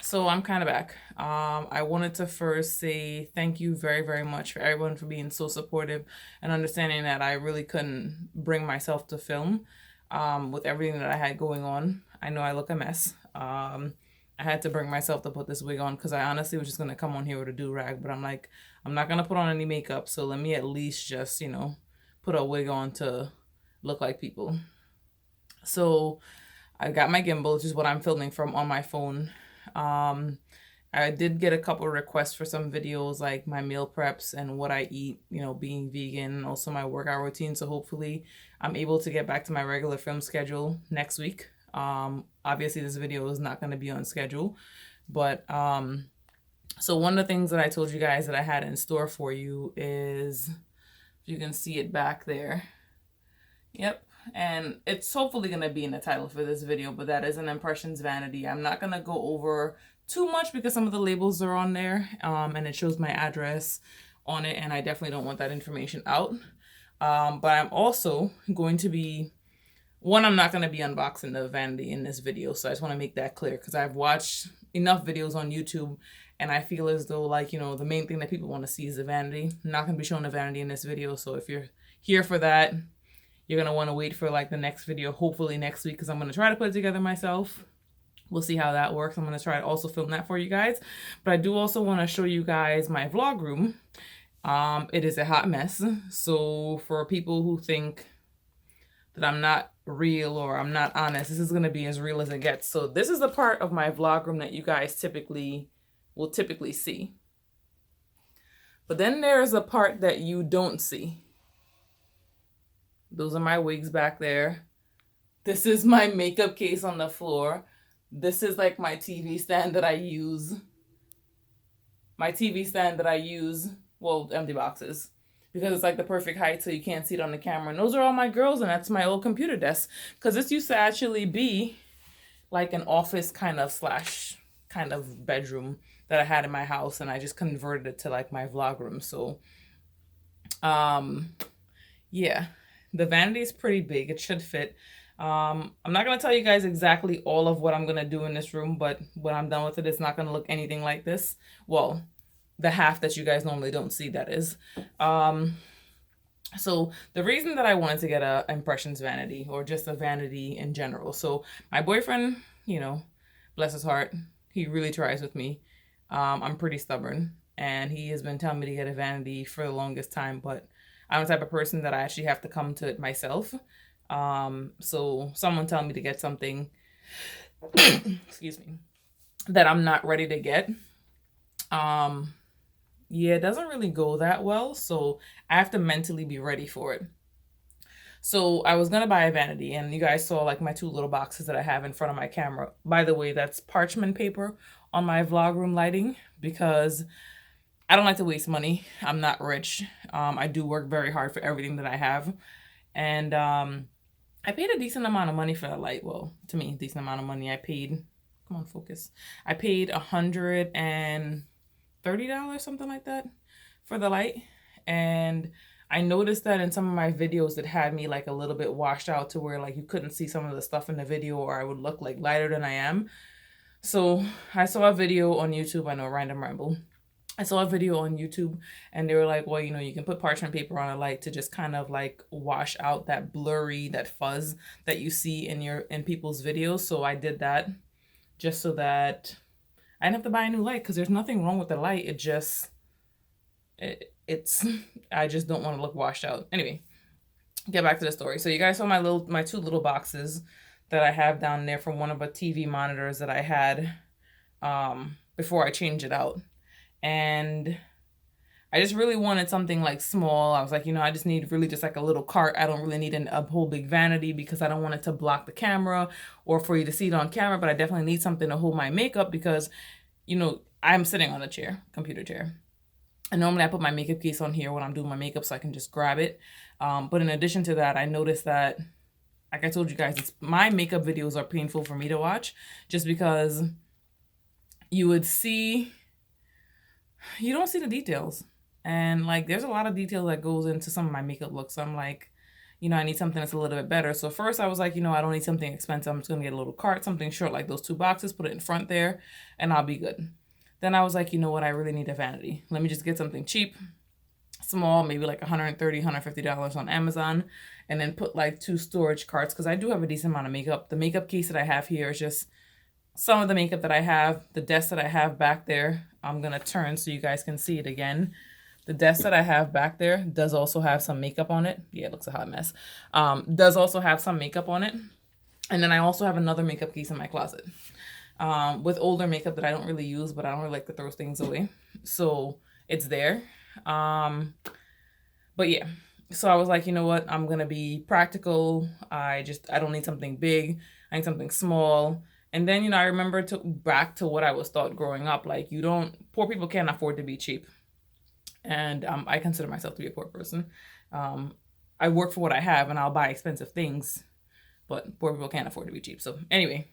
So I'm kind of back. I wanted to first say thank you very, very much for everyone for being so supportive and understanding that I really couldn't bring myself to film with everything that I had going on. I know I look a mess. I had to bring myself to put this wig on because I honestly was just going to come on here with a do-rag, but I'm like, I'm not going to put on any makeup, so let me at least just, put a wig on to look like people. So I got my gimbal, which is what I'm filming from on my phone. Um, I did get a couple requests for some videos like my meal preps and what I eat, being vegan, and also my workout routine. So hopefully I'm able to get back to my regular film schedule next week. Obviously this video is not going to be on schedule, but so one of the things that I told you guys that I had in store for you is, you can see it back there. Yep. And it's hopefully going to be in the title for this video, but that is an impressions vanity. I'm not going to go over too much because some of the labels are on there, and it shows my address on it, and I definitely don't want that information out. But I'm also going to be, I'm not going to be unboxing the vanity in this video, so I just want to make that clear because I've watched enough videos on YouTube and I feel as though, like, the main thing that people want to see is the vanity. I'm not going to be showing the vanity in this video, so if you're here for that, you're going to want to wait for like the next video, hopefully next week, because I'm going to try to put it together myself. We'll see how that works. I'm going to try to also film that for you guys. But I do also want to show you guys my vlog room. It is a hot mess. So for people who think that I'm not real or I'm not honest, this is going to be as real as it gets. So this is the part of my vlog room that you guys will typically see. But then there's a part that you don't see. Those are my wigs back there. This is my makeup case on the floor. This is like my TV stand that I use. Well, empty boxes. Because it's like the perfect height so you can't see it on the camera. And those are all my girls, and that's my old computer desk. Because this used to actually be like an office kind of bedroom that I had in my house, and I just converted it to like my vlog room. So, yeah. The vanity is pretty big. It should fit. I'm not going to tell you guys exactly all of what I'm going to do in this room, but when I'm done with it, it's not going to look anything like this. Well, the half that you guys normally don't see, that is. So the reason that I wanted to get a impressions vanity, or just a vanity in general. So my boyfriend, bless his heart, he really tries with me. I'm pretty stubborn, and he has been telling me to get a vanity for the longest time, but I'm the type of person that I actually have to come to it myself. So someone telling me to get something, excuse me, that I'm not ready to get, yeah, it doesn't really go that well. So I have to mentally be ready for it. So I was gonna buy a vanity, and you guys saw like my two little boxes that I have in front of my camera. By the way, that's parchment paper on my vlog room lighting because I don't like to waste money. I'm not rich. I do work very hard for everything that I have. And I paid a decent amount of money for that light. Well, to me, decent amount of money. I paid, come on, focus. I paid $130, something like that, for the light. And I noticed that in some of my videos it had me like a little bit washed out to where like you couldn't see some of the stuff in the video, or I would look like lighter than I am. So I saw a video on YouTube. I know, random ramble. I saw a video on YouTube, and they were like, well, you can put parchment paper on a light to just kind of like wash out that blurry, that fuzz that you see in people's videos. So I did that just so that I didn't have to buy a new light, because there's nothing wrong with the light. It's I just don't want to look washed out. Anyway, get back to the story. So you guys saw my two little boxes that I have down there from one of the TV monitors that I had before I changed it out. And I just really wanted something like small. I was like, I just need really just like a little cart. I don't really need a whole big vanity because I don't want it to block the camera or for you to see it on camera, but I definitely need something to hold my makeup because, I'm sitting on a computer chair. And normally I put my makeup case on here when I'm doing my makeup so I can just grab it. But in addition to that, I noticed that, like I told you guys, my makeup videos are painful for me to watch just because you don't see the details. And like, there's a lot of detail that goes into some of my makeup looks. So I'm like, I need something that's a little bit better. So first I was like, I don't need something expensive. I'm just going to get a little cart, something short like those 2 boxes, put it in front there, and I'll be good. Then I was like, you know what? I really need a vanity. Let me just get something cheap, small, maybe like $130, $150 on Amazon, and then put like 2 storage carts because I do have a decent amount of makeup. The makeup case that I have here is just some of the makeup that I have. The desk that I have back there, I'm going to turn so you guys can see it again. The desk that I have back there does also have some makeup on it. Yeah, it looks a hot mess. Does also have some makeup on it. And then I also have another makeup case in my closet with older makeup that I don't really use, but I don't really like to throw things away. So it's there. But yeah, so I was like, you know what? I'm going to be practical. I don't need something big. I need something small. And then, I remember back to what I was taught growing up. Like, poor people can't afford to be cheap. And I consider myself to be a poor person. I work for what I have and I'll buy expensive things, but poor people can't afford to be cheap. So anyway,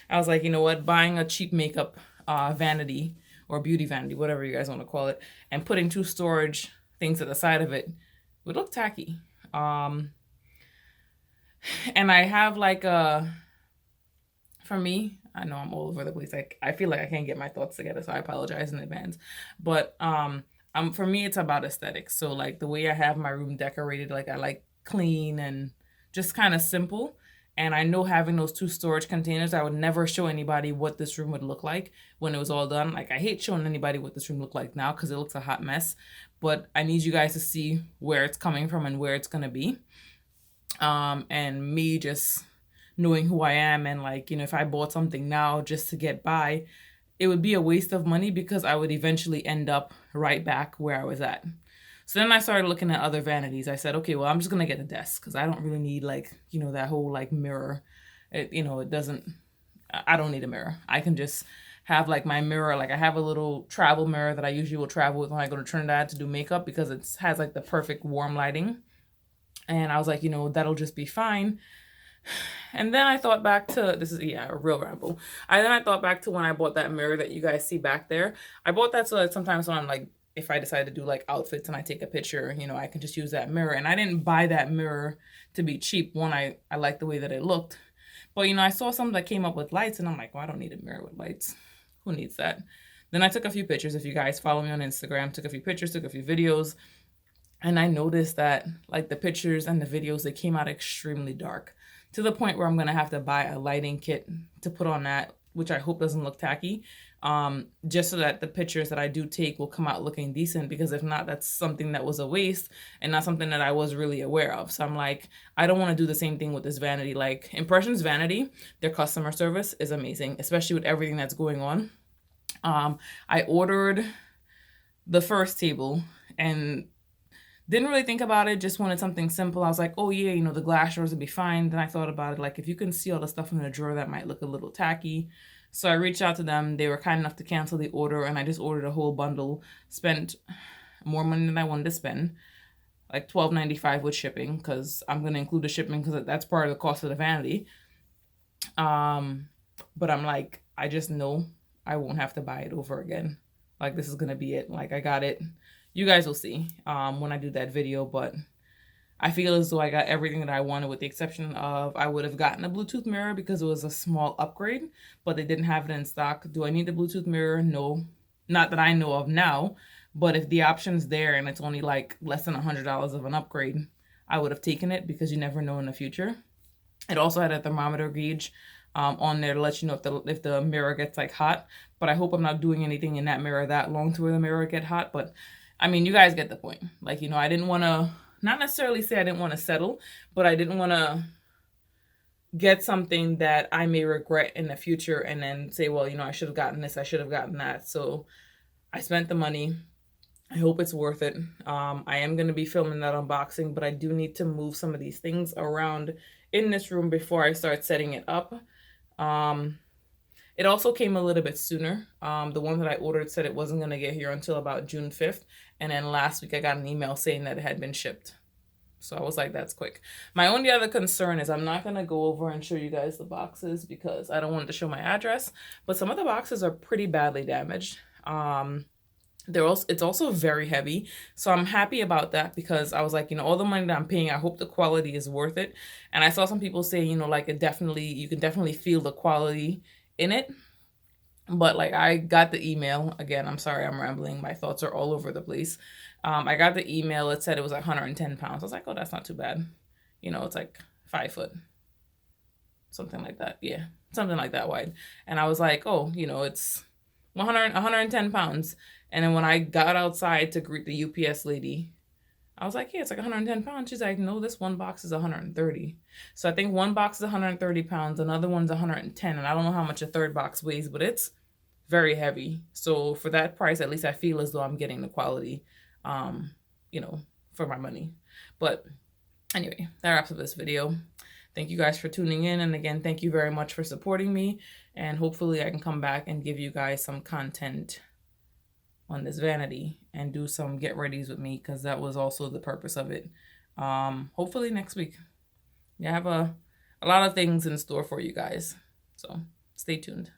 I was like, you know what? Buying a cheap makeup vanity or beauty vanity, whatever you guys want to call it, and putting 2 storage things at the side of it would look tacky. And I have like for me, I know I'm all over the place. I feel like I can't get my thoughts together, so I apologize in advance. But for me, it's about aesthetics. So like the way I have my room decorated, like I like clean and just kind of simple. And I know having those 2 storage containers, I would never show anybody what this room would look like when it was all done. Like I hate showing anybody what this room looked like now because it looks a hot mess. But I need you guys to see where it's coming from and where it's going to be. And me just knowing who I am and like, if I bought something now just to get by, it would be a waste of money because I would eventually end up right back where I was at. So then I started looking at other vanities. I said, okay, well, I'm just going to get a desk because I don't really need like, that whole like mirror. It doesn't, I don't need a mirror. I can just have like my mirror. Like I have a little travel mirror that I usually will travel with when I go to Trinidad to do makeup because it has like the perfect warm lighting. And I was like, that'll just be fine. And then I thought back to, a real ramble. I thought back to when I bought that mirror that you guys see back there. I bought that so that sometimes when I'm like, if I decide to do like outfits and I take a picture, I can just use that mirror. And I didn't buy that mirror to be cheap. One, I like the way that it looked. But, I saw something that came up with lights and I'm like, well, I don't need a mirror with lights. Who needs that? Then I took a few pictures. If you guys follow me on Instagram, took a few pictures, took a few videos. And I noticed that like the pictures and the videos, they came out extremely dark to the point where I'm going to have to buy a lighting kit to put on that, which I hope doesn't look tacky, just so that the pictures that I do take will come out looking decent, because if not, that's something that was a waste and not something that I was really aware of. So I'm like, I don't want to do the same thing with this vanity. Like Impressions Vanity, their customer service is amazing, especially with everything that's going on. I ordered the first table and didn't really think about it, just wanted something simple. I was like, oh yeah, the glass drawers would be fine. Then I thought about it, like if you can see all the stuff in the drawer, that might look a little tacky. So I reached out to them. They were kind enough to cancel the order and I just ordered a whole bundle, spent more money than I wanted to spend, like $12.95 with shipping, because I'm going to include the shipping because that's part of the cost of the vanity. But I'm like, I just know I won't have to buy it over again. Like this is going to be it. Like I got it. You guys will see when I do that video, but I feel as though I got everything that I wanted, with the exception of I would have gotten a Bluetooth mirror because it was a small upgrade, but they didn't have it in stock. Do I need a Bluetooth mirror? No, not that I know of now, but if the option's there and it's only like less than $100 of an upgrade, I would have taken it because you never know in the future. It also had a thermometer gauge on there to let you know if the mirror gets like hot, but I hope I'm not doing anything in that mirror that long to where the mirror get hot. But I mean, you guys get the point. Like, I didn't want to, not necessarily say I didn't want to settle, but I didn't want to get something that I may regret in the future and then say, well, I should have gotten this, I should have gotten that. So I spent the money. I hope it's worth it. I am going to be filming that unboxing, but I do need to move some of these things around in this room before I start setting it up. It also came a little bit sooner. The one that I ordered said it wasn't going to get here until about June 5th. And then last week I got an email saying that it had been shipped. So I was like, that's quick. My only other concern is I'm not going to go over and show you guys the boxes because I don't want to show my address. But some of the boxes are pretty badly damaged. It's also very heavy. So I'm happy about that because I was like, all the money that I'm paying, I hope the quality is worth it. And I saw some people say, like you can definitely feel the quality in it. But like I got the email again. I'm sorry, I'm rambling. My thoughts are all over the place. I got the email. It said it was like 110 pounds. I was like, oh, that's not too bad. It's like 5 foot, something like that. Yeah, something like that wide. And I was like, oh, it's 110 pounds. And then when I got outside to greet the UPS lady, I was like, yeah, it's like 110 pounds. She's like, no, this one box is 130. So I think one box is 130 pounds, another one's 110. And I don't know how much a third box weighs, but it's very heavy. So for that price, at least I feel as though I'm getting the quality, um, for my money. But anyway, that wraps up this video. Thank you guys for tuning in. And again, thank you very much for supporting me. And hopefully I can come back and give you guys some content on this vanity and do some get readies with me, because that was also the purpose of it. Hopefully next week. Yeah, I have a lot of things in store for you guys. So stay tuned.